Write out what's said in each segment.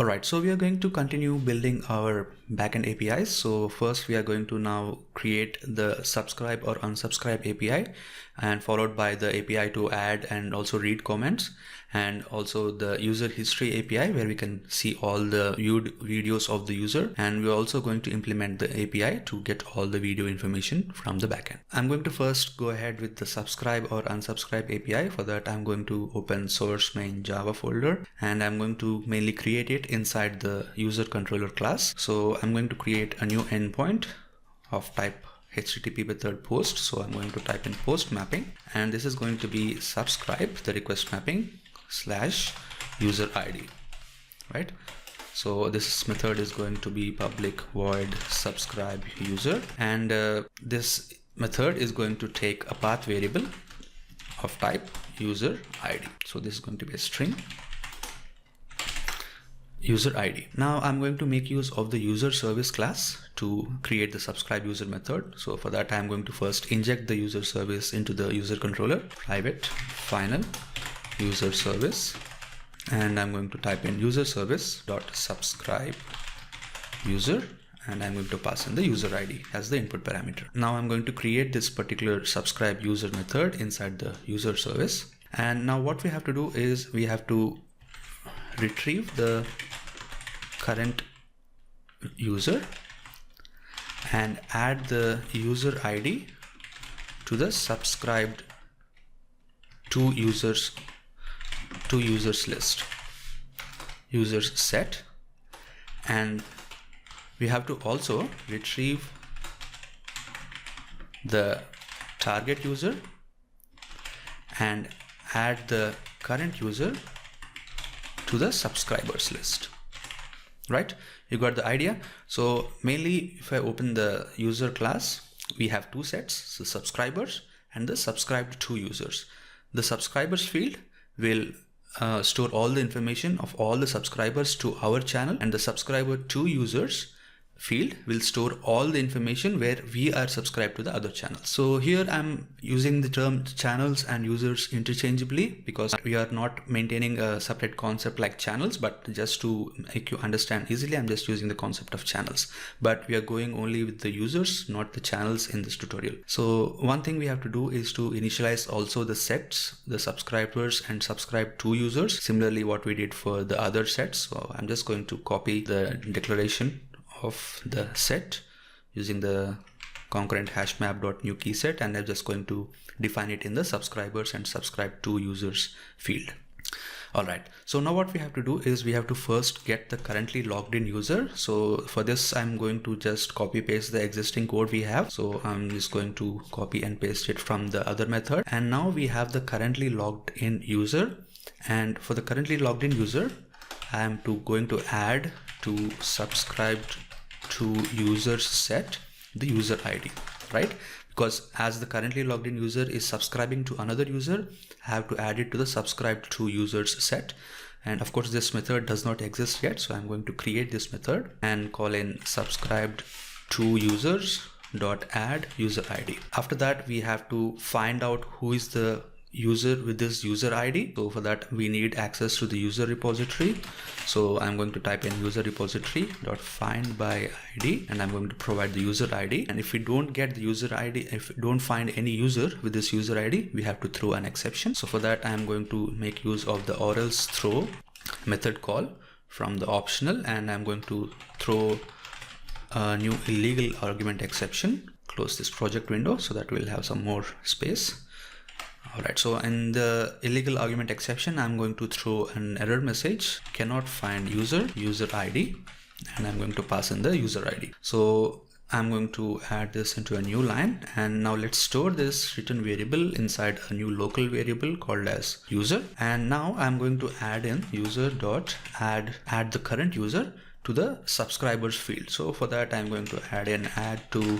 All right, so we are going to continue building our backend APIs. So first we are going to now create the subscribe or unsubscribe API, and followed by the API to add and also read comments, and also the user history API where we can see all the viewed videos of the user. And we're also going to implement the API to get all the video information from the backend. I'm going to first go ahead with the subscribe or unsubscribe API. For that, I'm going to open source main Java folder, and I'm going to mainly create it inside the user controller class. So I'm going to create a new endpoint of type HTTP method post. So I'm going to type in post mapping, and this is going to be subscribe, the request mapping / user ID, right? So this method is going to be public void subscribe user, and this method is going to take a path variable of type user ID. So this is going to be a string user ID. Now I'm going to make use of the user service class to create the subscribe user method. So for that, I'm going to first inject the user service into the user controller, private final user service, and I'm going to type in user service dot subscribe user, and I'm going to pass in the user ID as the input parameter. Now I'm going to create this particular subscribe user method inside the user service. And now what we have to do is we have to retrieve the current user and add the user ID to the subscribed to users list, users set, and we have to also retrieve the target user and add the current user to the subscribers list, right? You got the idea? So mainly if I open the user class, we have two sets, the subscribers and the subscribed to users. The subscribers field will store all the information of all the subscribers to our channel, and the subscriber to users field will store all the information where we are subscribed to the other channels. So here I'm using the term channels and users interchangeably because we are not maintaining a separate concept like channels, but just to make you understand easily, I'm just using the concept of channels, but we are going only with the users, not the channels in this tutorial. So one thing we have to do is to initialize also the sets, the subscribers and subscribe to users, similarly what we did for the other sets. So I'm just going to copy the declaration of the set using the concurrent hashmap.new key set, and I'm just going to define it in the subscribers and subscribe to users field. All right, so now what we have to do is we have to first get the currently logged in user. So for this, I'm going to just copy paste the existing code we have. So I'm just going to copy and paste it from the other method, and now we have the currently logged in user. And for the currently logged in user, I am going to add to subscribed to users set the user ID, right? Because as the currently logged in user is subscribing to another user, I have to add it to the subscribed to users set. And of course this method does not exist yet, so I'm going to create this method and call in subscribed to users dot add user ID. After that, we have to find out who is the user with this user ID. So for that, we need access to the user repository. So I'm going to type in user repository dot find by ID, and I'm going to provide the user ID. And if we don't get the user ID, if we don't find any user with this user ID, we have to throw an exception. So for that, I'm going to make use of the or else throw method call from the optional, and I'm going to throw a new illegal argument exception. Close this project window so that we'll have some more space. All right, so in the illegal argument exception, I'm going to throw an error message, cannot find user ID, and I'm going to pass in the user ID. So I'm going to add this into a new line, and now let's store this return variable inside a new local variable called as user. And now I'm going to add in user dot add the current user to the subscribers field. So for that, I'm going to add in add to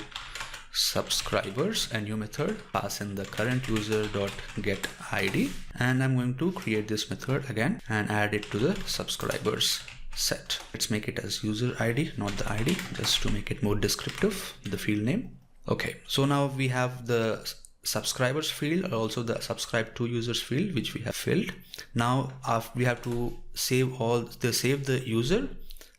subscribers, a new method, pass in the current user dot get ID, and I'm going to create this method again and add it to the subscribers set. Let's make it as user ID, not the ID, just to make it more descriptive, the field name. Okay, so now we have the subscribers field, or also the subscribe to users field, which we have filled. Now we have to save the user,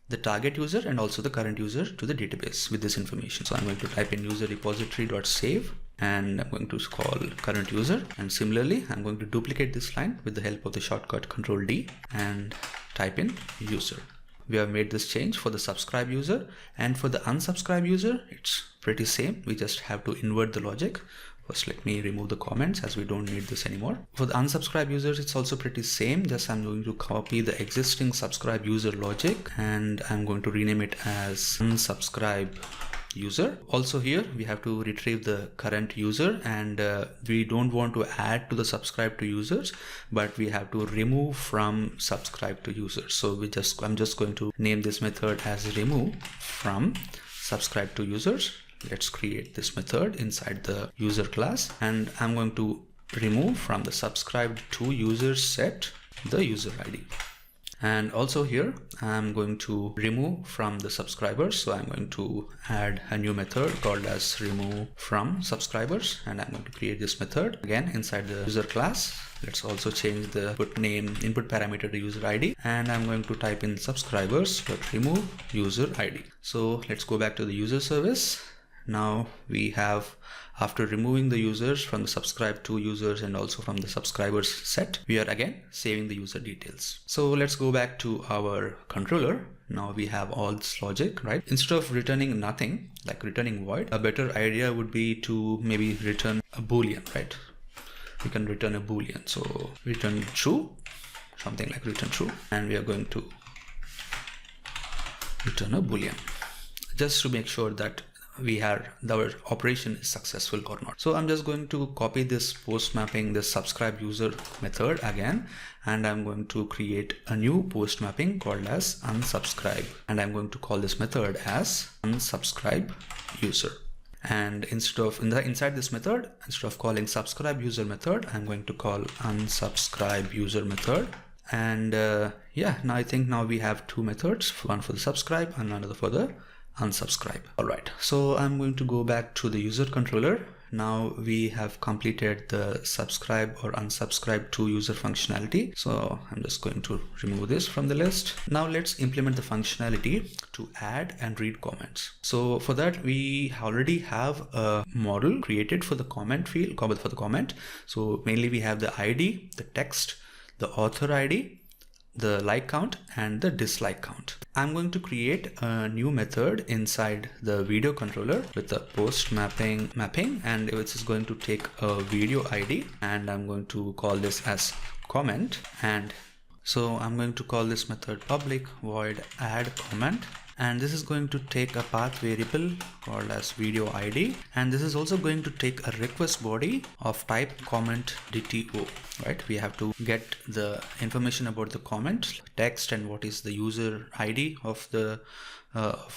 the target user, and also the current user to the database with this information. So I'm going to type in user repository.save, and I'm going to call current user, and similarly I'm going to duplicate this line with the help of the shortcut Control D and type in user. We have made this change for the subscribe user, and for the unsubscribe user it's pretty same. We just have to invert the logic. First, let me remove the comments as we don't need this anymore. For the unsubscribe users, it's also pretty same. Just I'm going to copy the existing subscribe user logic, and I'm going to rename it as unsubscribe user. Also here we have to retrieve the current user, and we don't want to add to the subscribe to users, but we have to remove from subscribe to users. So I'm just going to name this method as remove from subscribe to users. Let's create this method inside the user class, and I'm going to remove from the subscribed to users set the user ID. And also here I'm going to remove from the subscribers, so I'm going to add a new method called as remove from subscribers, and I'm going to create this method again inside the user class. Let's also change the input parameter to user ID, and I'm going to type in subscribers but remove user ID. So let's go back to the user service. Now we have, after removing the users from the subscribe to users and also from the subscribers set, we are again saving the user details. So let's go back to our controller. Now we have all this logic, right? Instead of returning nothing, like returning void, a better idea would be to maybe return a boolean, right? We can return a boolean. So return true, something like return true, and we are going to return a boolean just to make sure that our operation is successful or not. So I'm just going to copy this post mapping, this subscribe user method again, and I'm going to create a new post mapping called as unsubscribe, and I'm going to call this method as unsubscribe user. And inside this method, instead of calling subscribe user method, I'm going to call unsubscribe user method. And now I think we have two methods, one for the subscribe and another for the unsubscribe. All right, so I'm going to go back to the user controller. Now we have completed the subscribe or unsubscribe to user functionality. So I'm just going to remove this from the list. Now let's implement the functionality to add and read comments. So for that, we already have a model created for the comment field, for the comment. So mainly we have the ID, the text, the author ID, the like count, and the dislike count. I'm going to create a new method inside the video controller with the post mapping, and which is going to take a video ID, and I'm going to call this as comment. And so I'm going to call this method public void add comment, and this is going to take a path variable called as video ID, and this is also going to take a request body of type comment DTO, right? We have to get the information about the comment text and what is the user ID of the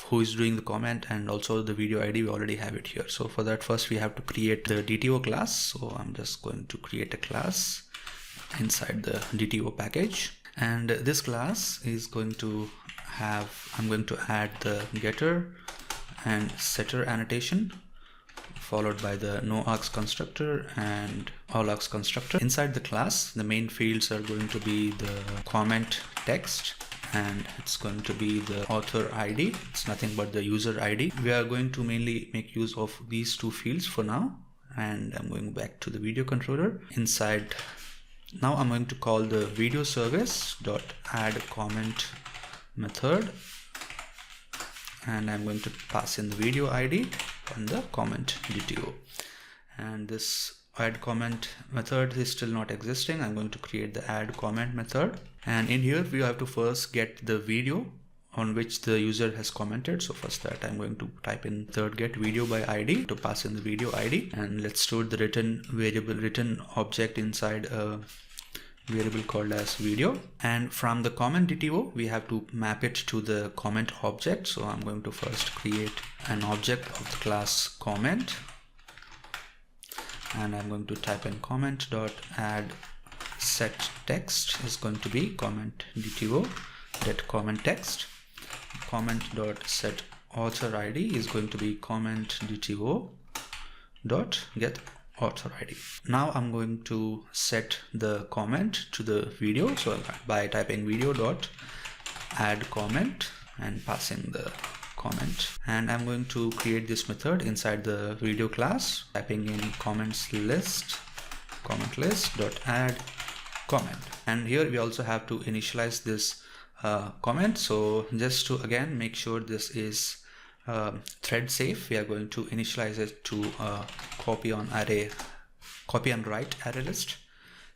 who is doing the comment, and also the video ID. We already have it here. So for that, first we have to create the DTO class. So I'm just going to create a class inside the DTO package, and this class is going to I'm going to add the getter and setter annotation, followed by the no args constructor and all args constructor. Inside the class, the main fields are going to be the comment text, and it's going to be the author ID. It's nothing but the user ID. We are going to mainly make use of these two fields for now, and I'm going back to the video controller. Now I'm going to call the video service dot add comment method, and I'm going to pass in the video ID and the comment DTO. And this add comment method is still not existing. I'm going to create the add comment method, and in here we have to first get the video on which the user has commented. So first that I'm going to type in third get video by ID to pass in the video ID, and let's store the return object inside a variable called as video. And from the comment DTO, we have to map it to the comment object. So I'm going to first create an object of the class comment, and I'm going to type in comment dot add set text is going to be comment DTO get comment text. Comment dot set author ID is going to be comment DTO dot get author ID. Now I'm going to set the comment to the video. So by typing video dot add comment and passing the comment, and I'm going to create this method inside the video class, typing in comments list, comment list dot add comment. And here we also have to initialize this comment. So just to again make sure this is thread safe, we are going to initialize it to copy and write array list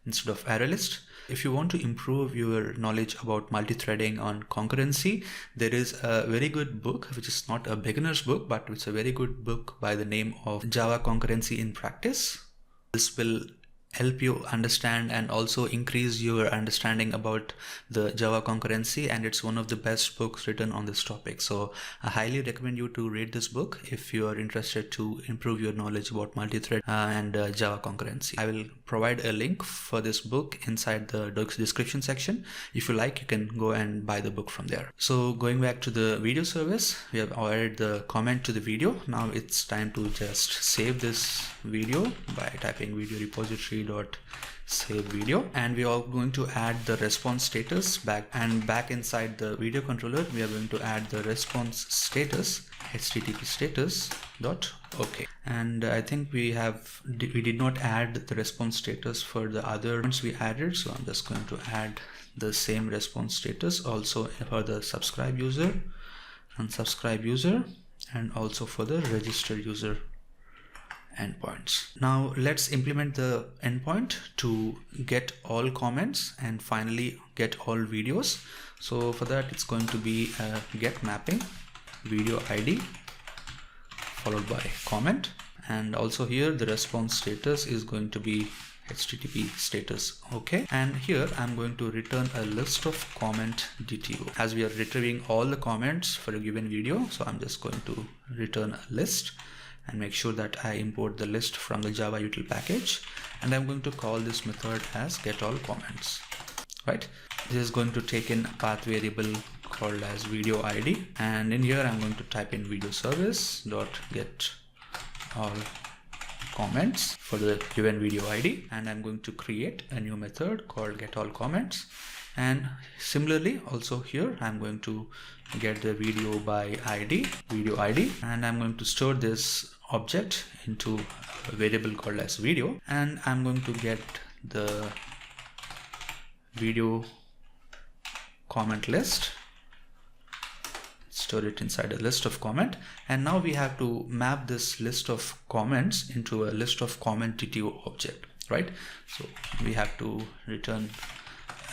instead of array list. If you want to improve your knowledge about multi-threading on concurrency, there is a very good book, which is not a beginner's book, but it's a very good book by the name of Java Concurrency in Practice. This will help you understand and also increase your understanding about the Java concurrency, and it's one of the best books written on this topic. So I highly recommend you to read this book if you are interested to improve your knowledge about multi-thread and Java concurrency. I will provide a link for this book inside the description section. If you like, you can go and buy the book from there. So going back to the video service, we have added the comment to the video. Now it's time to just save this video by typing video repository dot save video, and we are going to add the response status back inside the video controller. We are going to add the response status http status dot okay, and I think we did not add the response status for the other ones we added, so I'm just going to add the same response status also for the subscribe user, unsubscribe user, and also for the register user endpoints. Now let's implement the endpoint to get all comments and finally get all videos. So for that, it's going to be a get mapping video ID followed by comment, and also here the response status is going to be http status okay, and here I'm going to return a list of comment DTO as we are retrieving all the comments for a given video. So I'm just going to return a list and make sure that I import the list from the Java util package, and I'm going to call this method as get all comments, right? This is going to take in a path variable called as video ID, and in here I'm going to type in video service dot get all comments for the given video ID, and I'm going to create a new method called get all comments. And similarly also here I'm going to get the video by ID, and I'm going to store this object into a variable called as video, and I'm going to get the video comment list, store it inside a list of comment, and now we have to map this list of comments into a list of comment DTO object, right? So we have to return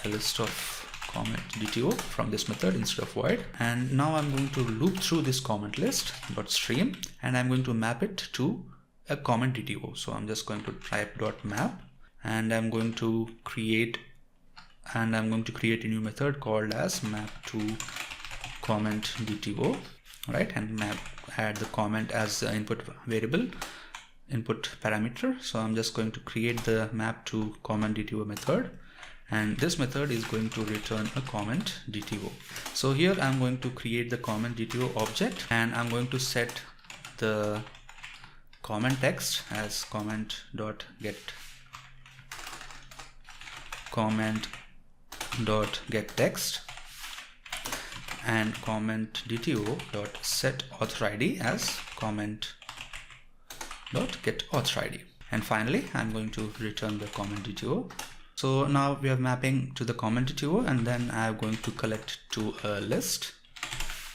a list of comment DTO from this method instead of void, and now I'm going to loop through this comment list dot stream, and I'm going to map it to a comment DTO. So I'm just going to type dot map, and I'm going to create a new method called as map to comment DTO, right? And add the comment as the input variable, input parameter. So I'm just going to create the map to comment DTO method, and this method is going to return a comment DTO. So here I'm going to create the comment DTO object, and I'm going to set the comment text as comment dot get text, and comment DTO dot set author ID as comment dot get author ID, and finally I'm going to return the comment DTO. So now we are mapping to the comment DTO, and then I'm going to collect to a list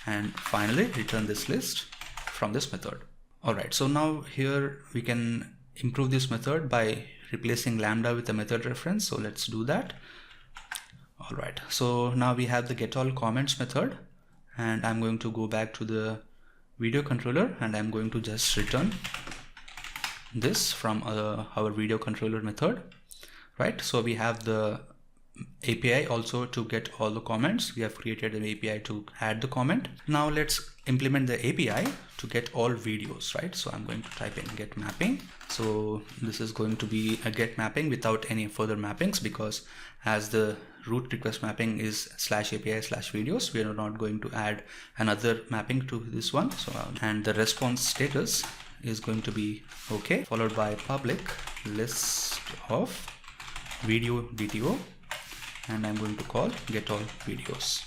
and finally return this list from this method. Alright, so now here we can improve this method by replacing lambda with a method reference. So let's do that. Alright, so now we have the get all comments method, and I'm going to go back to the video controller, and I'm going to just return this from our video controller method, right? So we have the API also to get all the comments. We have created an API to add the comment. Now let's implement the API to get all videos, right? So I'm going to type in get mapping. So this is going to be a get mapping without any further mappings, because as the root request mapping is /API/videos, we are not going to add another mapping to this one. So and the response status is going to be okay, followed by public list of video DTO, and I'm going to call get all videos,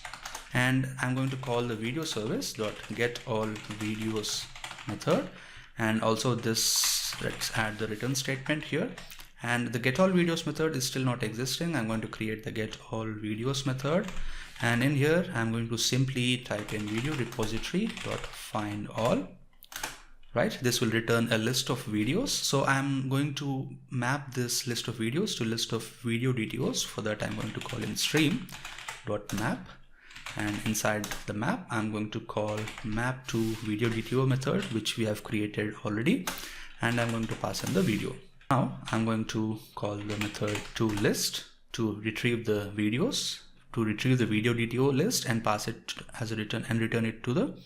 and I'm going to call the video service dot get all videos method, and also this, let's add the return statement here. And the get all videos method is still not existing. I'm going to create the get all videos method, and in here I'm going to simply type in video repository dot find all. Right, this will return a list of videos. So I'm going to map this list of videos to list of video DTOs. For that, I'm going to call in stream dot map, and inside the map I'm going to call map to video DTO method, which we have created already, and I'm going to pass in the video. Now I'm going to call the method to list to retrieve the videos, to retrieve the video DTO list and pass it as a return and return it to the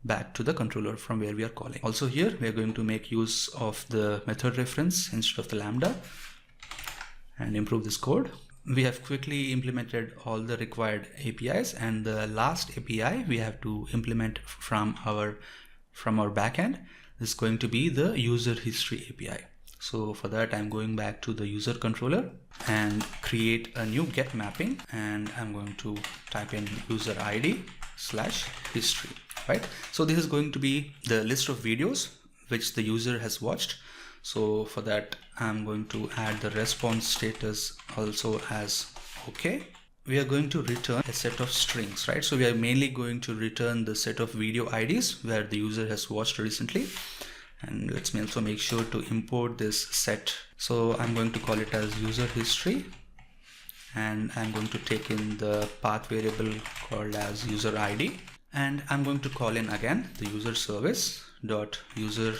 back to the controller from where we are calling. Also here we are going to make use of the method reference instead of the lambda and improve this code. We have quickly implemented all the required APIs, and the last API we have to implement from our backend is going to be the user history API. So for that, I'm going back to the user controller and create a new get mapping, and I'm going to type in user ID / history. Right, so this is going to be the list of videos which the user has watched. So for that, I'm going to add the response status also as okay. We are going to return a set of strings, right? So we are mainly going to return the set of video IDs where the user has watched recently, and let's also make sure to import this set. So I'm going to call it as user history, and I'm going to take in the path variable called as user ID. And I'm going to call in again the user service dot user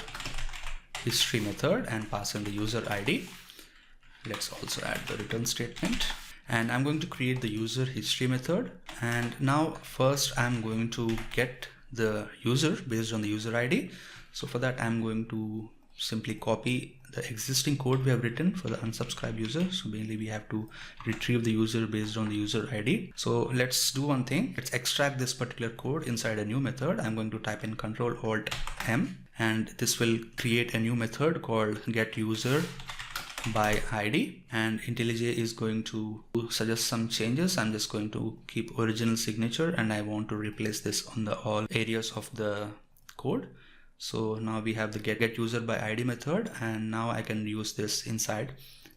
history method and pass in the user ID. Let's also add the return statement, and I'm going to create the user history method. And now first I'm going to get the user based on the user ID. So for that, I'm going to simply copy the existing code we have written for the unsubscribed user. So mainly we have to retrieve the user based on the user ID. So let's do one thing. Let's extract this particular code inside a new method. I'm going to type in Ctrl-Alt-M, and this will create a new method called get user by ID, and IntelliJ is going to suggest some changes. I'm just going to keep original signature, and I want to replace this on the all areas of the code. So now we have the get user by ID method, and now I can use this inside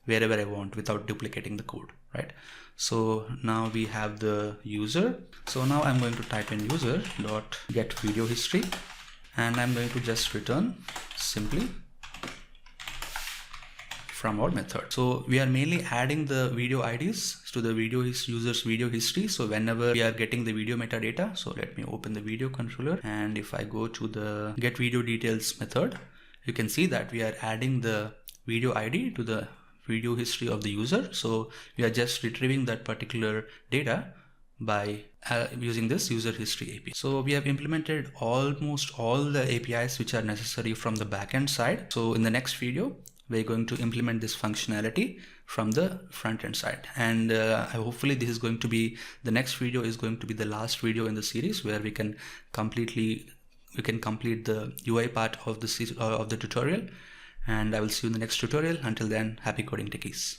wherever I want without duplicating the code, right? So now we have the user. So now I'm going to type in user dot get video history, and I'm going to just return simply from our method. So we are mainly adding the video IDs to the user's video history. So whenever we are getting the video metadata, so let me open the video controller, and if I go to the get video details method, you can see that we are adding the video ID to the video history of the user. So we are just retrieving that particular data by using this user history API. So we have implemented almost all the APIs which are necessary from the backend side. So in the next video, we're going to implement this functionality from the front end side, and hopefully this is going to be, the next video is going to be the last video in the series where we can complete the UI part of the tutorial, and I will see you in the next tutorial. Until then, happy coding techies.